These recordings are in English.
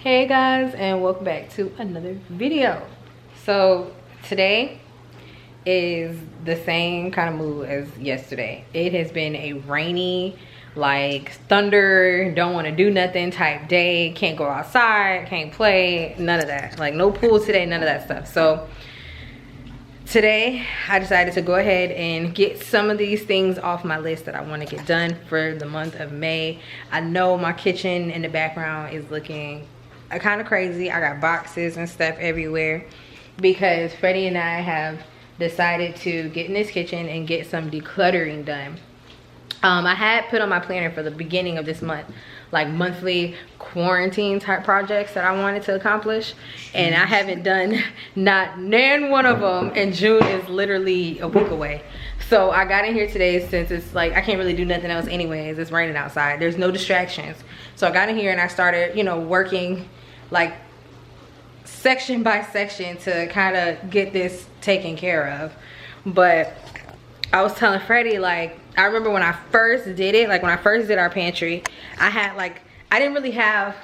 Hey guys, and welcome back to another video. So today is the same kind of mood as yesterday. It has been a rainy, like thunder, don't want to do nothing type day. Can't go outside, can't play, none of that. Like no pool today, none of that stuff. So today I decided to go ahead and get some of these things off my list that I want to get done for the month of May. I know my kitchen in the background is looking kind of crazy. I got boxes and stuff everywhere because Freddie and I have decided to get in this kitchen and get some decluttering done. I had put on my planner for the beginning of this month like monthly quarantine type projects that I wanted to accomplish, and I haven't done not one of them, and June is literally a week away. So I got in here today since it's like I can't really do nothing else anyways. It's raining outside, there's no distractions. So I got in here and I started, you know, working like section by section to kind of get this taken care of. But I was telling Freddie, like, I remember when I first did it, like when I first did our pantry, I had like, I didn't really have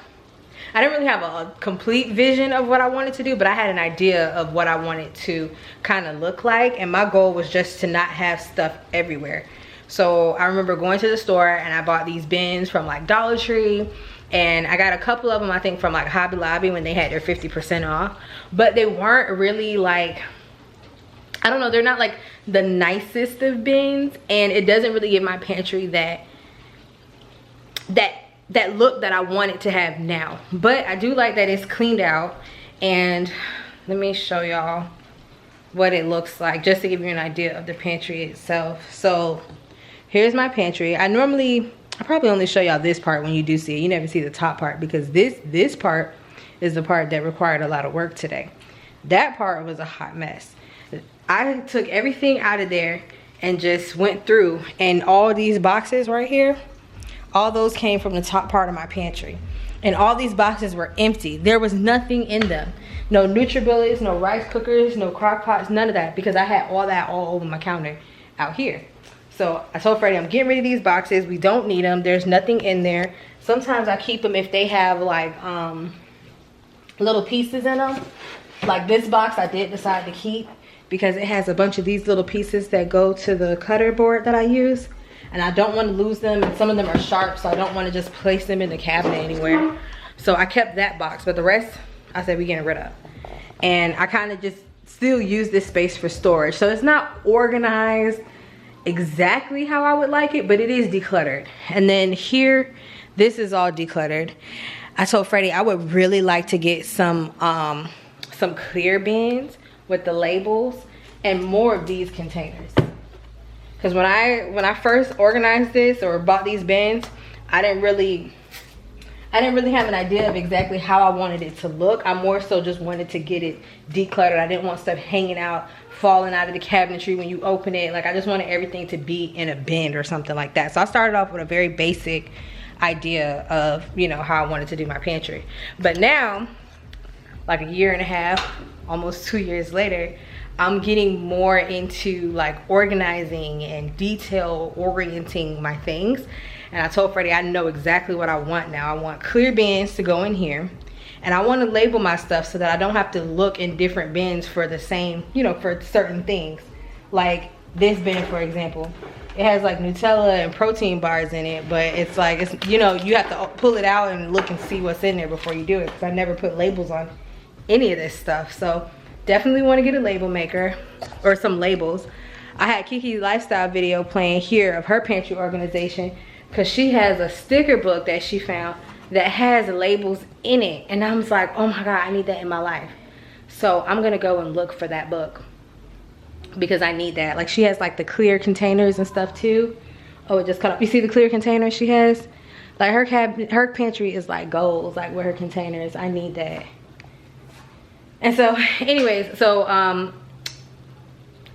a complete vision of what I wanted to do, but I had an idea of what I wanted to kind of look like, and my goal was just to not have stuff everywhere. So I remember going to the store and I bought these bins from like Dollar Tree, and I got a couple of them I think from like Hobby Lobby when they had their 50% off, but they weren't really like, I don't know, they're not like the nicest of bins, and it doesn't really give my pantry that look that I want it to have now. But I do like that it's cleaned out, and let me show y'all what it looks like just to give you an idea of the pantry itself. So here's my pantry. I probably only show y'all this part when you do see it. You never see the top part because this part is the part that required a lot of work today. That part was a hot mess. I took everything out of there and just went through, and all these boxes right here, all those came from the top part of my pantry, and all these boxes were empty. There was nothing in them. No NutriBullets, no rice cookers, no crock pots, none of that, because I had all that all over my counter out here. So I told Freddie, I'm getting rid of these boxes. We don't need them. There's nothing in there. Sometimes I keep them if they have like little pieces in them. Like this box I did decide to keep because it has a bunch of these little pieces that go to the cutter board that I use, and I don't want to lose them, and some of them are sharp, so I don't want to just place them in the cabinet anywhere. So I kept that box, but the rest I said we're getting rid of. And I kind of just still use this space for storage, so it's not organized exactly how I would like it, but it is decluttered. And then here, this is all decluttered. I told Freddie I would really like to get some clear bins with the labels and more of these containers, because when I first organized this or bought these bins, I didn't really have an idea of exactly how I wanted it to look. I more so just wanted to get it decluttered. I didn't want stuff hanging out, falling out of the cabinetry when you open it. Like I just wanted everything to be in a bin or something like that. So I started off with a very basic idea of, you know, how I wanted to do my pantry. But now, like a year and a half, almost 2 years later, I'm getting more into like organizing and detail orienting my things. And I told Freddie I know exactly what I want now. I want clear bins to go in here, and I want to label my stuff so that I don't have to look in different bins for the same, you know, for certain things. Like this bin, for example, it has like Nutella and protein bars in it, but it's like, it's, you know, you have to pull it out and look and see what's in there before you do it, because I never put labels on any of this stuff. So definitely want to get a label maker or some labels. I had Kiki's lifestyle video playing here of her pantry organization, because she has a sticker book that she found that has labels in it, and I was like, oh my god, I need that in my life. So I'm gonna go and look for that book because I need that. Like she has like the clear containers and stuff too. Oh, it just cut up. You see the clear containers she has? Like her pantry is like gold, like with her containers. I need that. And so anyways, so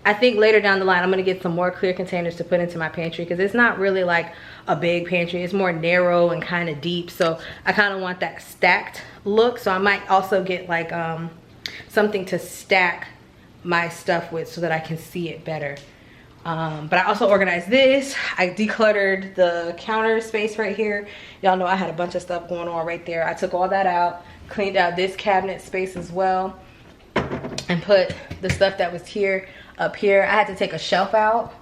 I think later down the line I'm gonna get some more clear containers to put into my pantry, because it's not really like a big pantry. It's more narrow and kind of deep, so I kind of want that stacked look. So I might also get like something to stack my stuff with so that I can see it better. But I also organized this. I decluttered the counter space right here. Y'all know I had a bunch of stuff going on right there. I took all that out, cleaned out this cabinet space as well and put the stuff that was here up here. I had to take a shelf out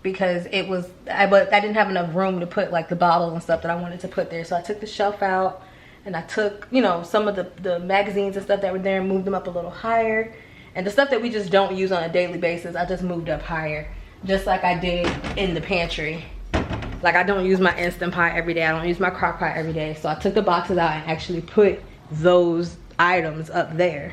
because it was, I didn't have enough room to put like the bottles and stuff that I wanted to put there. So I took the shelf out and I took, you know, some of the magazines and stuff that were there and moved them up a little higher. And the stuff that we just don't use on a daily basis, I just moved up higher, just like I did in the pantry. Like I don't use my Instant Pot every day. I don't use my crock pot every day. So I took the boxes out and actually put those items up there.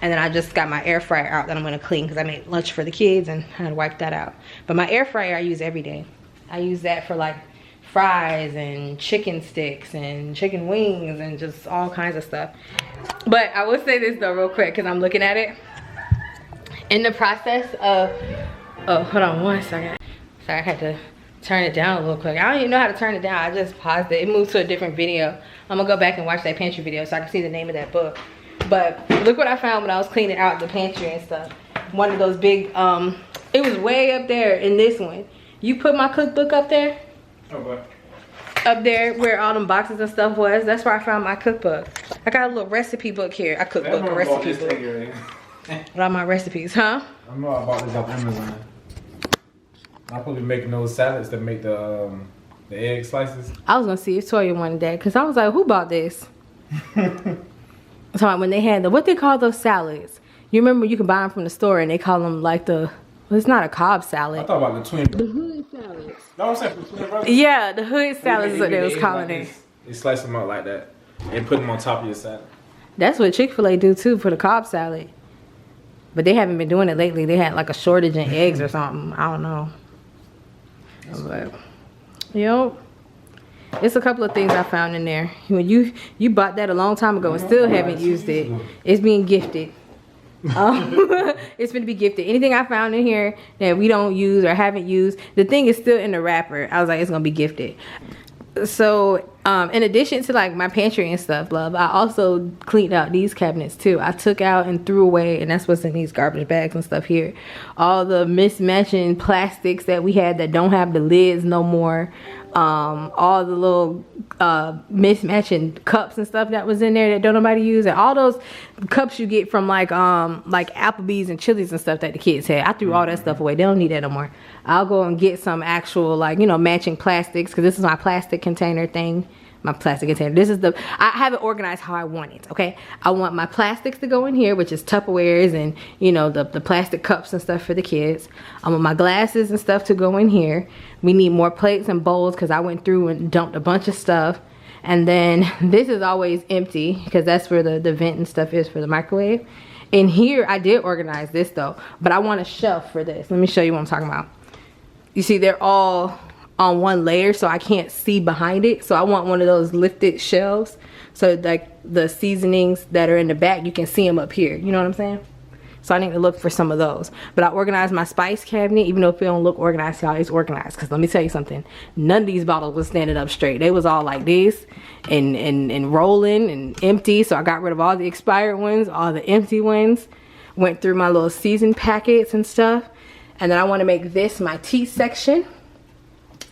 And then I just got my air fryer out that I'm gonna clean because I made lunch for the kids and I had to wipe that out. But my air fryer I use every day. I use that for like fries and chicken sticks and chicken wings and just all kinds of stuff. But I will say this though real quick because I'm looking at it. In the process of, oh, hold on one second. Sorry, I had to turn it down a little quick. I don't even know how to turn it down. I just paused it. It moved to a different video. I'm gonna go back and watch that pantry video so I can see the name of that book. But look what I found when I was cleaning out the pantry and stuff. One of those big, it was way up there in this one. You put my cookbook up there? Oh, what? Up there where all them boxes and stuff was. That's where I found my cookbook. I got a little recipe book here. A cookbook, a recipe book. With all my recipes, huh? I know I bought this off Amazon. I'm supposed to be making those salads that make the egg slices. I was gonna see if Toya wanted that because I was like, who bought this? So when they had what they call those salads. You remember you can buy them from the store and they call them like the, well, it's not a Cobb salad. I thought about the twin brothers. The hood salads. No, I'm saying the twin brothers. Yeah, the hood salads is what they was calling it. They slice them up like that and put them on top of your salad. That's what Chick-fil-A do too for the Cobb salad. But they haven't been doing it lately. They had like a shortage in eggs or something. I don't know. But, yep. It's a couple of things I found in there. When you bought that a long time ago and still haven't used it. It's being gifted. It's going to be gifted. Anything I found in here that we don't use or haven't used, the thing is still in the wrapper. I was like, it's going to be gifted. So in addition to like my pantry and stuff, love, I also cleaned out these cabinets too. I took out and threw away, and that's what's in these garbage bags and stuff here, all the mismatching plastics that we had that don't have the lids no more. All the little mismatching cups and stuff that was in there that don't nobody use, and all those cups you get from like Applebee's and Chili's and stuff that the kids had. I threw all that stuff away. They don't need that no more. I'll go and get some actual, like, you know, matching plastics, because this is my plastic container thing. My plastic container. This is the, I have it organized how I want it, okay? I want my plastics to go in here, which is Tupperwares and, you know, the plastic cups and stuff for the kids. I want my glasses and stuff to go in here. We need more plates and bowls because I went through and dumped a bunch of stuff. And then this is always empty because that's where the vent and stuff is for the microwave. In here, I did organize this though, but I want a shelf for this. Let me show you what I'm talking about. You see, they're all on one layer, so I can't see behind it. So I want one of those lifted shelves, so like the seasonings that are in the back, you can see them up here. You know what I'm saying? So I need to look for some of those. But I organized my spice cabinet, even though if it don't look organized, y'all, it's organized. Because let me tell you something, none of these bottles was standing up straight. They was all like this and rolling and empty. So I got rid of all the expired ones, all the empty ones, went through my little seasoned packets and stuff. And then I want to make this my tea section.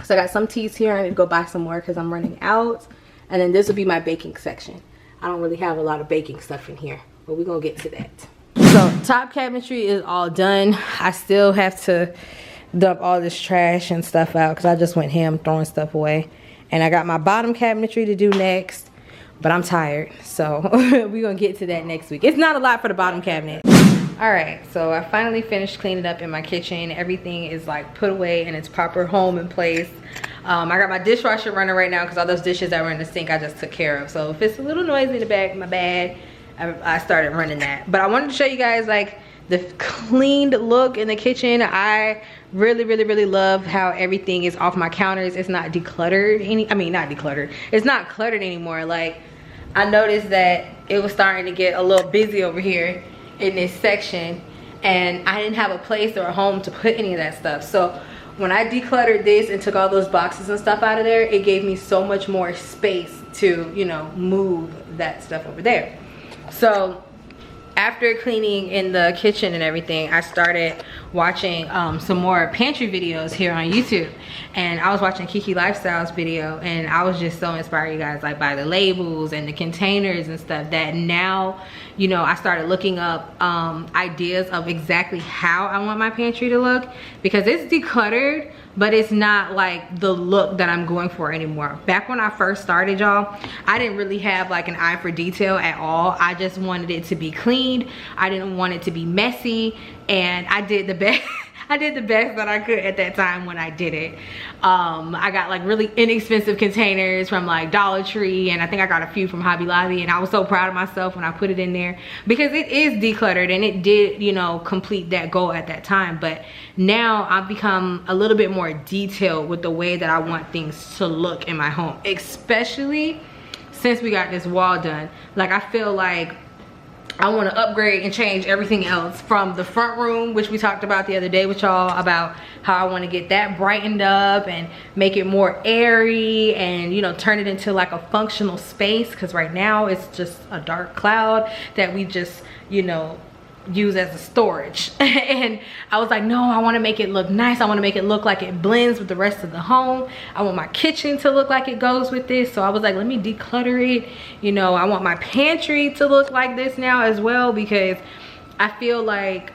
So I got some teas here. I need to go buy some more because I'm running out. And then this will be my baking section. I don't really have a lot of baking stuff in here, but we're going to get to that. So top cabinetry is all done. I still have to dump all this trash and stuff out because I just went ham throwing stuff away. And I got my bottom cabinetry to do next, but I'm tired. So we're going to get to that next week. It's not a lot for the bottom cabinet. Alright, so I finally finished cleaning up in my kitchen. Everything is like put away in its proper home and place. I got my dishwasher running right now because all those dishes that were in the sink I just took care of. So if it's a little noisy in the back, my bad. I started running that. But I wanted to show you guys like the cleaned look in the kitchen. I really love how everything is off my counters. It's not decluttered. Not decluttered. It's not cluttered anymore. Like, I noticed that it was starting to get a little busy over here in this section, and I didn't have a place or a home to put any of that stuff. So when I decluttered this and took all those boxes and stuff out of there, it gave me so much more space to, you know, move that stuff over there. So after cleaning in the kitchen and everything, I started watching some more pantry videos here on YouTube, and I was watching Kiki Lifestyle's video, and I was just so inspired, you guys, like by the labels and the containers and stuff, that now, you know, I started looking up ideas of exactly how I want my pantry to look, because it's decluttered, but it's not like the look that I'm going for anymore. Back when I first started, y'all, I didn't really have like an eye for detail at all. I just wanted it to be cleaned. I didn't want it to be messy, and I did the best. I did the best that I could at that time when I did it. I got like really inexpensive containers from like Dollar Tree, and I think I got a few from Hobby Lobby, and I was so proud of myself when I put it in there, because it is decluttered and it did, you know, complete that goal at that time. But now I've become a little bit more detailed with the way that I want things to look in my home, especially since we got this wall done. Like, I feel like I want to upgrade and change everything else, from the front room, which we talked about the other day with y'all, about how I want to get that brightened up and make it more airy, and, you know, turn it into like a functional space, because right now it's just a dark cloud that we just, you know, use as a storage. And I was like, no, I want to make it look nice. I want to make it look like it blends with the rest of the home. I want my kitchen to look like it goes with this. So I was like, let me declutter it. You know, I want my pantry to look like this now as well, because I feel like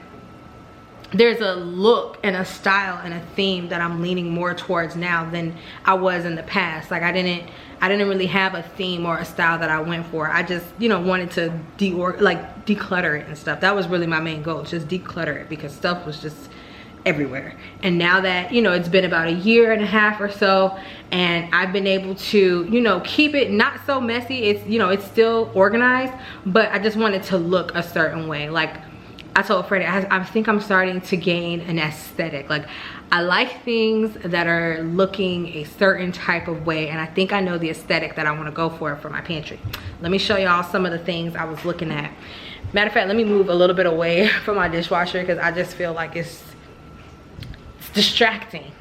there's a look and a style and a theme that I'm leaning more towards now than I was in the past. Like, I didn't really have a theme or a style that I went for. I just, you know, wanted to declutter it and stuff. That was really my main goal, just declutter it, because stuff was just everywhere. And now that, you know, it's been about a year and a half or so, and I've been able to, you know, keep it not so messy. It's, you know, it's still organized, but I just wanted to look a certain way. Like I told Freddie, I think I'm starting to gain an aesthetic. Like, I like things that are looking a certain type of way, and I think I know the aesthetic that I want to go for my pantry. Let me show y'all some of the things I was looking at. Matter of fact, let me move a little bit away from my dishwasher, because I just feel like it's distracting.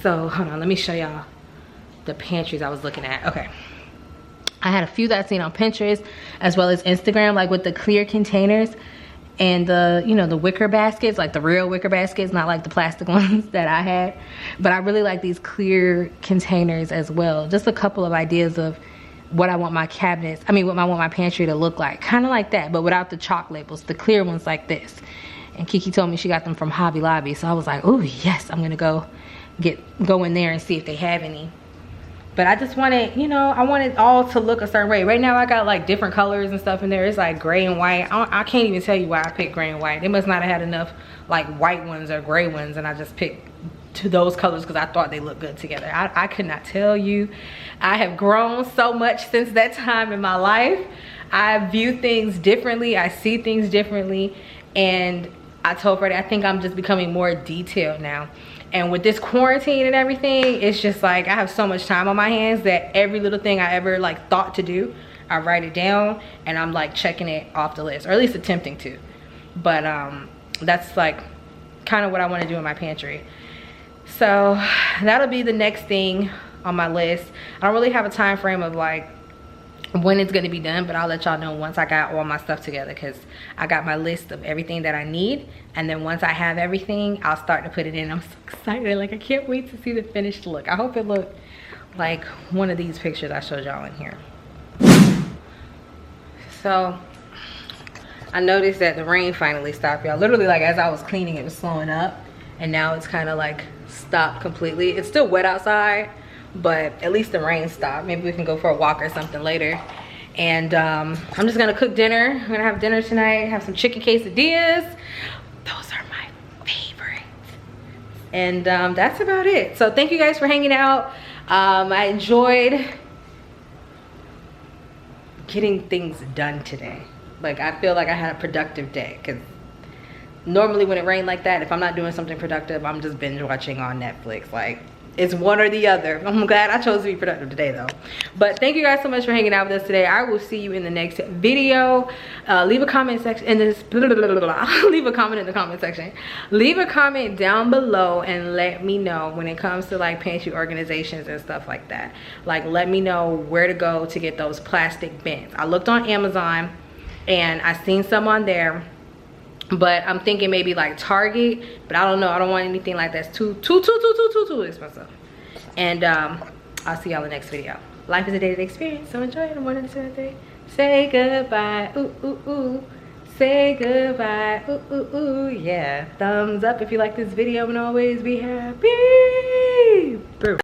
So hold on, let me show y'all the pantries I was looking at. Okay, I had a few that I seen on Pinterest as well as Instagram, like with the clear containers and the, you know, the wicker baskets, like the real wicker baskets, not like the plastic ones that I had. But I really like these clear containers as well. Just a couple of ideas of what I want my cabinets, what I want my pantry to look like. Kind of like that, but without the chalk labels, the clear ones like this. And Kiki told me she got them from Hobby Lobby, so I was like, oh yes, I'm gonna go in there and see if they have any. But I just wanted, you know, I want it all to look a certain way. Right now I got like different colors and stuff in there. It's like gray and white. I can't even tell you why I picked gray and white. They must not have had enough like white ones or gray ones, and I just picked to those colors because I thought they looked good together. I could not tell you. I have grown so much since that time in my life. I view things differently. I see things differently. And I told Freddie, I think I'm just becoming more detailed now. And with this quarantine and everything, it's just like I have so much time on my hands that every little thing I ever like thought to do, I write it down and I'm like checking it off the list, or at least attempting to. But that's like kind of what I want to do in my pantry. So that'll be the next thing on my list. I don't really have a time frame of like when it's going to be done, but I'll let y'all know once I got all my stuff together, because I got my list of everything that I need, and then once I have everything, I'll start to put it in. I'm so excited. Like, I can't wait to see the finished look. I hope it looked like one of these pictures I showed y'all in here. So I noticed that the rain finally stopped, y'all. Literally, like, as I was cleaning, it was slowing up, and now it's kind of like stopped completely. It's still wet outside, but at least the rain stopped. Maybe we can go for a walk or something later. And I'm just gonna cook dinner. I'm gonna have dinner tonight, have some chicken quesadillas. Those are my favorite. And that's about it. So thank you guys for hanging out. I enjoyed getting things done today. Like, I feel like I had a productive day, because normally when it rained like that, if I'm not doing something productive, I'm just binge watching on Netflix. Like, it's one or the other. I'm glad I chose to be productive today though. But thank you guys so much for hanging out with us today. I will see you in the next video. Leave a comment section in this leave a comment in the comment section. Leave a comment down below and let me know when it comes to like pantry organizations and stuff like that. Like, let me know where to go to get those plastic bins. I looked on Amazon and I seen some on there, but I'm thinking maybe like Target, but I don't know. I don't want anything like that's too expensive. And I'll see y'all in the next video. Life is a day-to-day experience, so enjoy it. I'm one of the day. Say goodbye, ooh, ooh, ooh. Say goodbye, ooh, ooh, ooh, yeah. Thumbs up if you like this video, and always be happy. Boom.